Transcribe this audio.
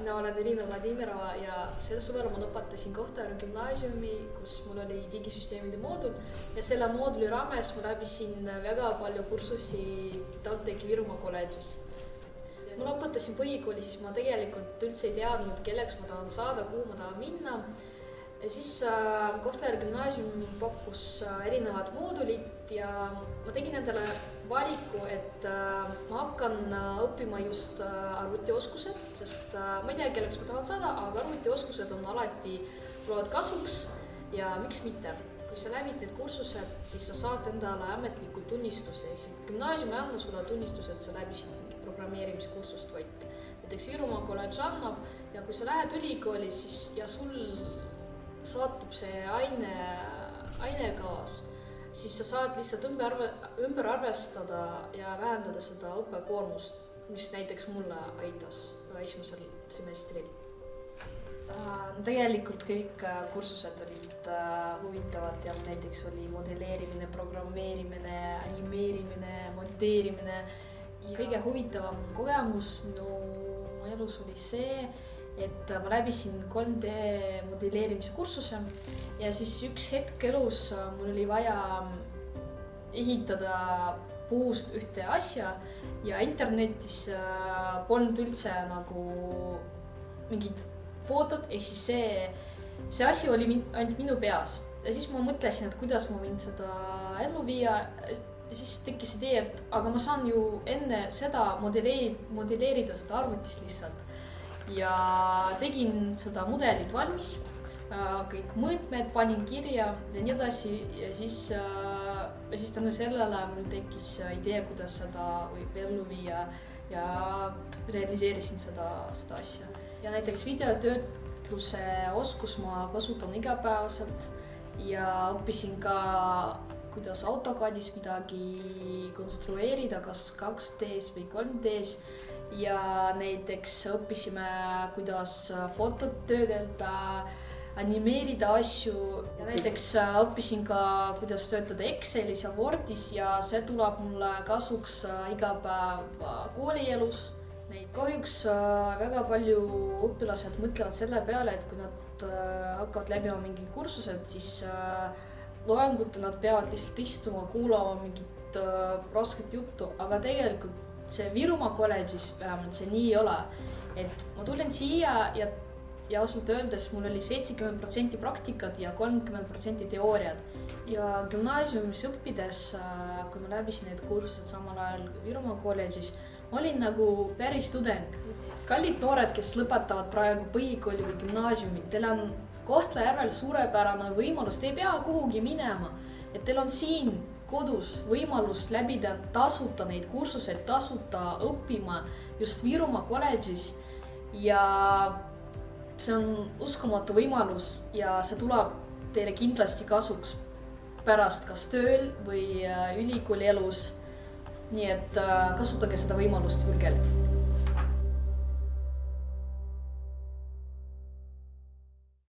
mina olen Irina Vladimirova ja sel suvel ma lõpetasin Kohtla-Järve gümnaasiumi, kus mul oli digisüsteemide moodul ja selle mooduli raames ma läbisin väga palju kursusi TalTechi Virumaa kolledžis. Ma lõpetasin põhikooli, siis ma tegelikult üldse ei teadnud, kelleks ma tahan saada, kuhu ma tahan minna. Ja siis Kohtla-Järve gümnaasium pakkus erinevad moodulid ja ma tegin endale valiku, et ma hakkan õppima just arvutioskused, sest ma ei tea, kelleks ma tahan saada, aga arvutioskused on alati tulevad kasuks ja miks mitte. Kui sa läbid need kursused, siis sa saad endale ametliku tunnistuse. Gümnaasium ei anna sulle tunnistuse, et sa läbisid mingi programmeerimiskursust, vaid näiteks Virumaa kolledž annab ja kui sa lähed ülikooli, siis ja sul saatub see ainekavas, siis sa saad lihtsalt ümber arvestada ja vähendada seda õppekoormust, mis näiteks mulle aitas esimesel semestril. Tegelikult kõik kursused olid huvitavad ja näiteks oli modelleerimine, programmeerimine, animeerimine, monteerimine. Kõige huvitavam kogemus minu elus oli see, et ma läbisin 3D modelleerimise kursuse ja siis üks hetk elus mul oli vaja ehitada puust ühte asja ja internetis polnud üldse nagu mingid fotod, ehk siis see asi oli ainult minu peas. Ja siis ma mõtlesin, et kuidas ma võin seda ellu viia. Ja siis tekkis idee, et aga ma saan ju enne seda modelleerida seda arvutist lihtsalt. Ja tegin seda mudelit valmis, kõik mõõtmed panin kirja ja nii edasi ja siis tänu sellele mul tekkis idee, kuidas seda võib ellu viia ja realiseerisin seda asja. Ja näiteks videotöötluse oskus ma kasutan igapäevaselt ja õppisin ka, kuidas AutoCADis midagi konstrueerida, kas 2Ds või 3Ds. Ja näiteks õppisime, kuidas fotot töödelda, animeerida asju ja näiteks õppisin ka, kuidas töötada Excelis ja Wordis ja see tuleb mulle kasuks iga päev koolielus. Kahjuks väga palju õpilased mõtlevad selle peale, et kui nad hakkavad läbima mingid kursused, siis loengutel nad peavad lihtsalt istuma, kuulama mingit rasket juttu, aga tegelikult see Virumaa kolledžis vähemalt see nii ei ole. Et ma tulin siia ja ausalt öeldes mul oli 70% praktikat ja 30% teooriad. Ja gümnaasiumis õppides, kui ma läbisin need kursused samal ajal Virumaa kolledžis, ma olin nagu päris tudeng. Kallid noored, kes lõpetavad praegu põhikooli või gümnaasiumi, teil on Kohtla-Järvel suurepärane võimalus, te ei pea kuhugi minema, et teil on siin kodus võimalus läbida tasuta neid kursuseid, tasuta õppima just Virumaa kolledžis ja see on uskumatu võimalus ja see tuleb teile kindlasti kasuks pärast kas tööl või ülikooli elus. Nii et kasutage seda võimalust julgelt.